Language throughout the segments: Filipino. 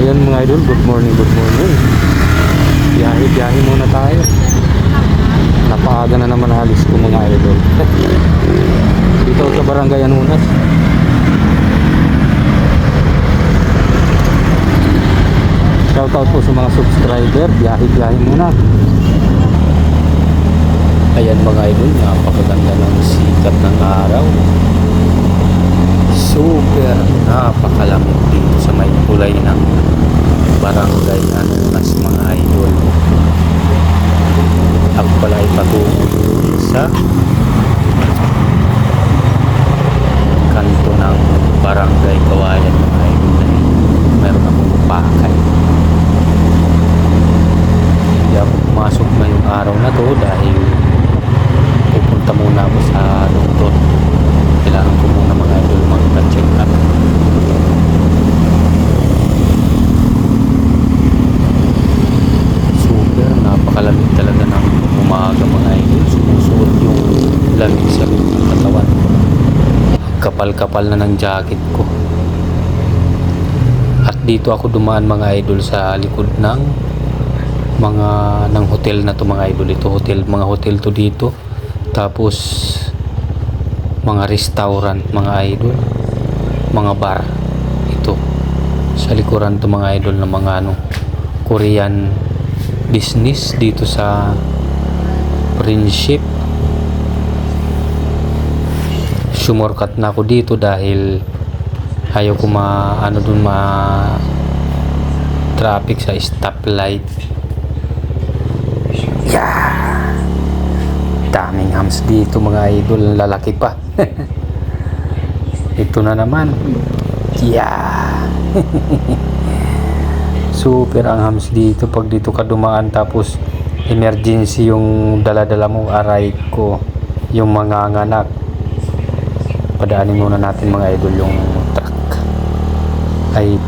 Ayan mga idol, good morning, good morning. Biyahe muna tayo. Napaaga na naman alis ko mga idol. Dito sa Barangay Anunas. Shoutout po sa mga subscriber. Biyahe muna. Ayan mga idol, napakaganda ng sikat ng araw. Super napakalamig dito sa may kulay ng Barangay Anunas mga idol. Ako pala ay patungo sa kanto ng Barangay Kawayan mga idol. Meron akong pakay. Hindi ako pumasok ngayong araw na to dahil pupunta muna ako sa doktor. Kailangan ko muna mga idol mag-check up. Super napakalamig talaga ng umaga mga idol. Sumusuot yung lamig sa katawan. Kapal-kapal na ng jacket ko. At dito ako dumaan mga idol sa likod ng hotel na to mga idol. Ito hotel, mga hotel to dito. Tapos mga restaurant mga idol, mga bar. Ito sa likuran to mga idol ng mga Korean business dito sa Friendship. Sumorkat na ako dito dahil ayaw ko traffic sa stoplight. Daming hams dito mga idol, lalaki pa. Ito na naman. Super ang hams dito pag dito ka dumaan tapos emergency yung dala-dala mo, aray ko, yung mga nganak. Padaanin muna natin mga idol yung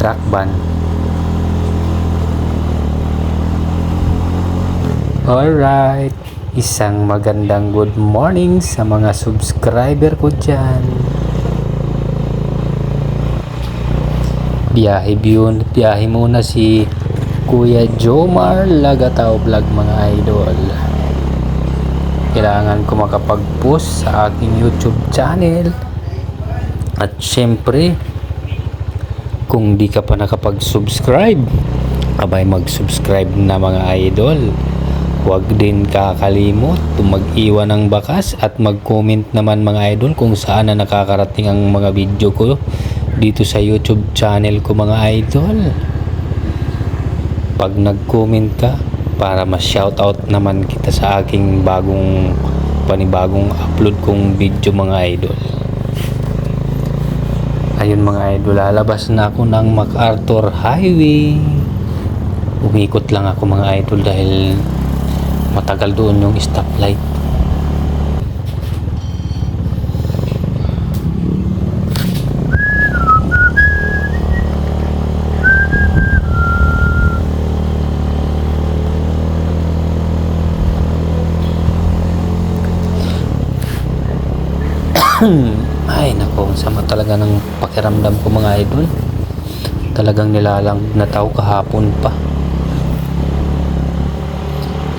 truck van. Alright, isang magandang good morning sa mga subscriber ko dyan. Biyahe muna si Kuya Jomar Lagatao Vlog mga idol. Kailangan ko makapag-post sa aking YouTube channel. At syempre, kung di ka pa nakapag-subscribe, abay mag-subscribe na mga idol. Huwag din kakalimot mag-iwan ng bakas at mag-comment naman mga idol kung saan na nakakarating ang mga video ko dito sa YouTube channel ko mga idol. Pag nag-comment ka, para ma-shoutout naman kita sa aking panibagong upload kong video mga idol. Ayun mga idol, lalabas na ako ng MacArthur Highway. Umikot lang ako mga idol dahil matagal doon yung stoplight. Ay nako, sama talaga ng pakiramdam ko mga idol. Talagang nilalang na tao kahapon pa.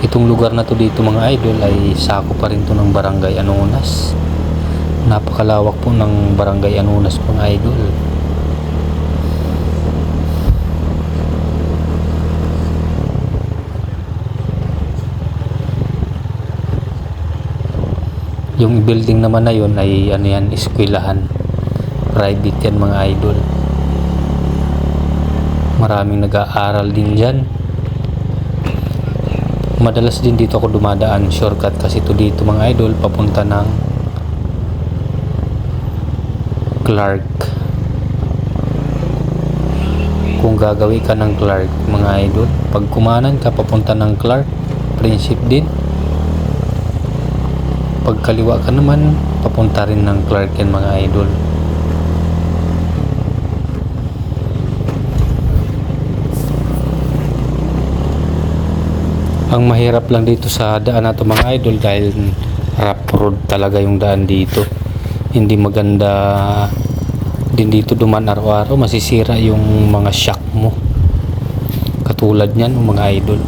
Itong lugar na to dito mga idol ay sako pa rin to ng Barangay Anunas. Napakalawak po ng Barangay Anunas mga idol. Yung building naman na yun ay eskwelahan. Private yan mga idol. Maraming nag-aaral din dyan. Madalas din dito ako dumadaan, shortcut kasi ito dito mga idol papunta ng Clark. Kung gagawi ka ng Clark mga idol, pag kumanan ka papunta ng Clark, Friendship din. Pag kaliwa ka naman, papunta rin ng Clark yan mga idol. Ang mahirap lang dito sa daan na to mga idol dahil rough road talaga yung daan dito. Hindi maganda din dito duman araw-araw, masisira yung mga shock mo. Katulad niyan mga idol.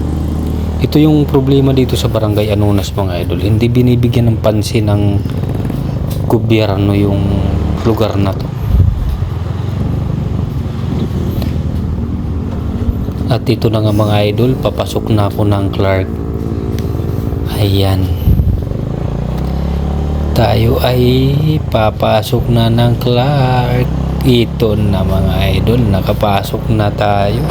Ito yung problema dito sa Barangay Anonas mga idol. Hindi binibigyan ng pansin ng gobyerno yung lugar na to. At ito na nga mga idol, papasok na ako ng Clark. Ayan. Tayo ay papasok na ng Clark. Ito na mga idol, nakapasok na tayo.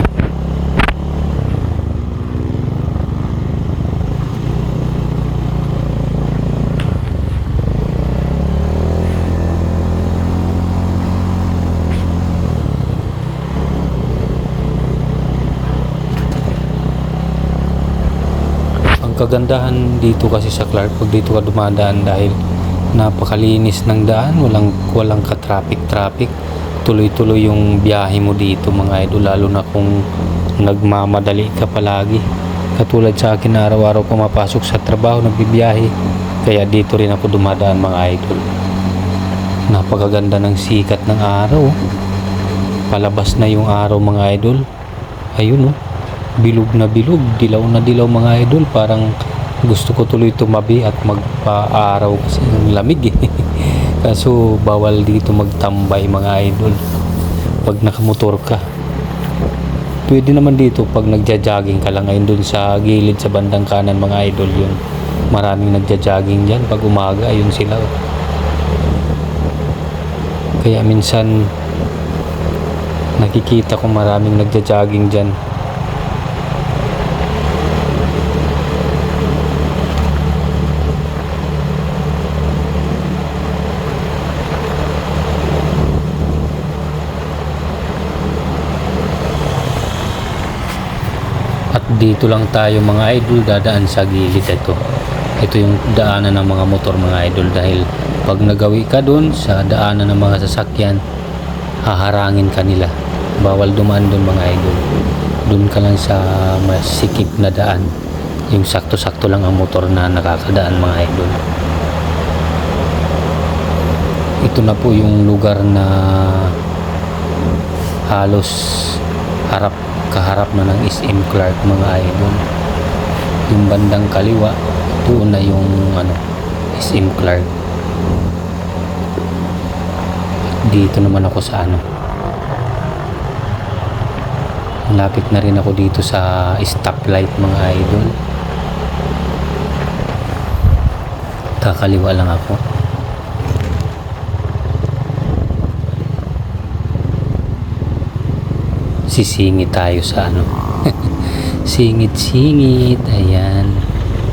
Kagandahan dito kasi sa Clark pag dito ka dumadaan dahil napakalinis ng daan, walang ka-traffic, tuloy-tuloy yung biyahe mo dito mga idol, lalo na kung nagmamadali ka palagi. Katulad sa akin na araw-araw pumapasok sa trabaho, nagbibiyahe, kaya dito rin ako dumadaan mga idol. Napakaganda ng sikat ng araw, palabas na yung araw mga idol. Ayun bilog na bilog, dilaw na dilaw mga idol, parang gusto ko tuloy tumabi at magpa-araw kasi yung lamig kaso bawal dito magtambay mga idol pag nakamotor ka. Pwede naman dito pag nagja-jogging ka lang. Ayun dun sa gilid sa bandang kanan mga idol, yun maraming nagja-jogging dyan pag umaga, ayun sila. Kaya minsan nakikita ko maraming nagja-jogging dyan. At dito lang tayo mga idol dadaan sa gilid. Ito yung daanan ng mga motor mga idol, dahil pag nagawi ka dun sa daanan ng mga sasakyan, haharangin ka nila. Bawal dumaan dun mga idol. Dun ka lang sa masikip na daan, yung sakto-sakto lang ang motor na nakakadaan mga idol. Ito na po yung lugar na halos kaharap na ng SM Clark mga idol. Yung bandang kaliwa, doon na yung SM Clark. Dito naman ako sa malapit na rin ako dito sa stoplight mga idol. Kakaliwa lang ako. Sisingit tayo sa singit-singit, ayan,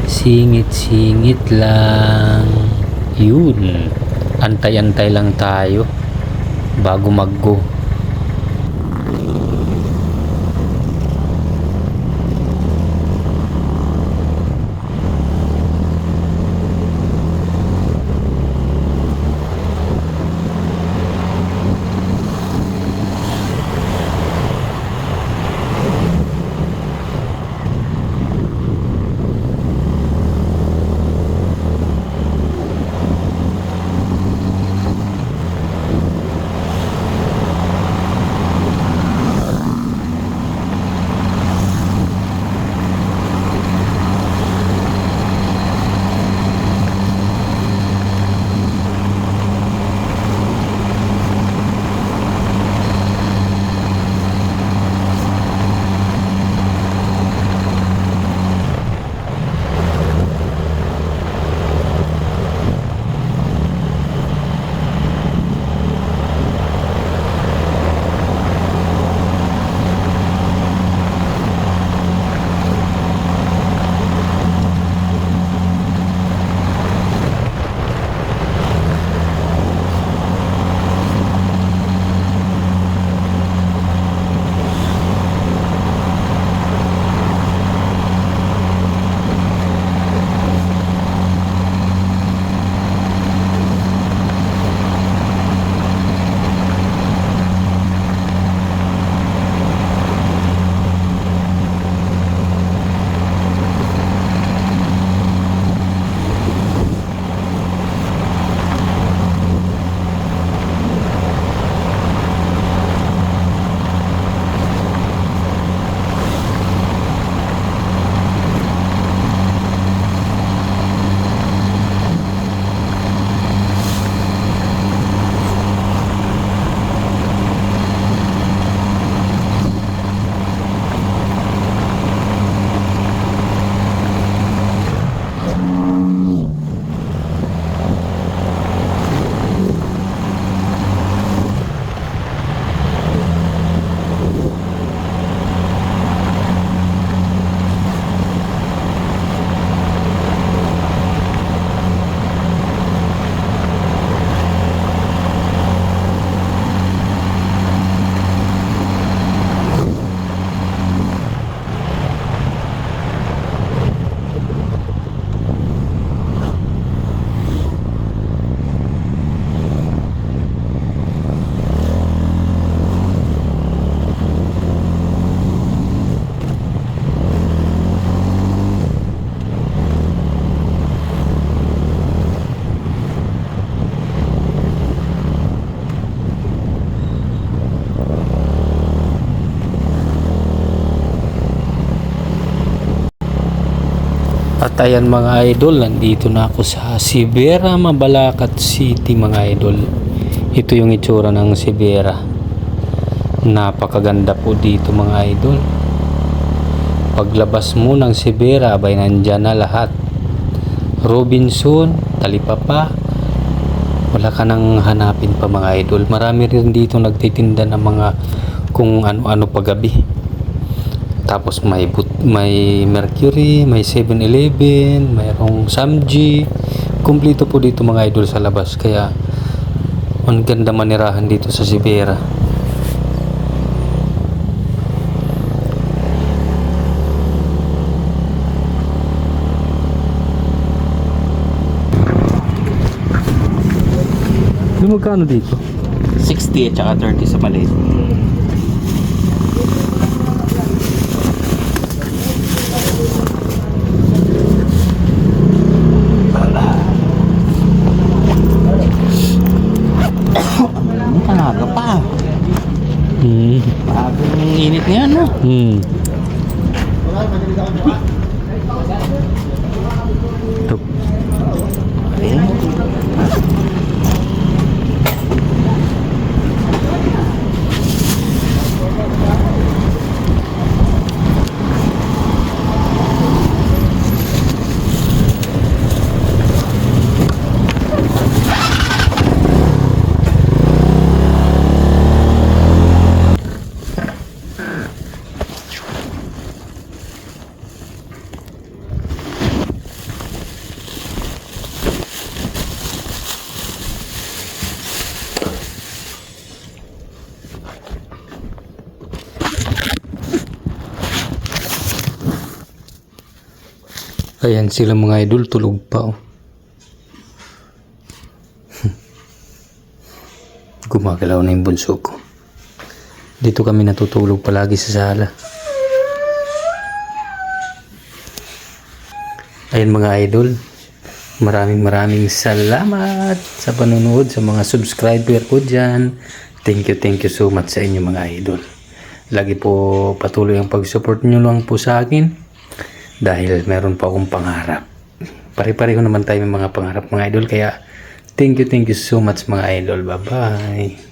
singit-singit lang, yun, antay-antay lang tayo bago mag-go. At ayan mga idol, nandito na ako sa Sibera, Mabalacat City mga idol. Ito yung itsura ng Sibera. Napakaganda po dito mga idol. Paglabas mo ng Sibera, abay nandyan na lahat. Robinson, Talipapa, wala ka nang hanapin pa mga idol. Marami rin dito nagtitinda ng mga kung ano-ano paggabi. Tapos may Mercury, may 7-Eleven, mayroong Samji. Kumpleto po dito mga idol sa labas. Kaya ang ganda manirahan dito sa Sibera. Magkano dito? 60 at saka 30 sa maliit. Talaga pa. Ang init niya, no? Ito. Ayan. Ayan sila mga idol, tulog pa oh. Gumagalaw na yung bunso ko. Dito kami natutulog palagi sa sala. Ayan mga idol, maraming salamat sa panonood, sa mga subscriber ko dyan. Thank you so much sa inyo mga idol. Lagi po patuloy ang pag-support nyo lang po sa akin. Dahil meron pa akong pangarap. Pare-pareho naman tayo may mga pangarap mga idol. Kaya thank you so much mga idol. Bye bye.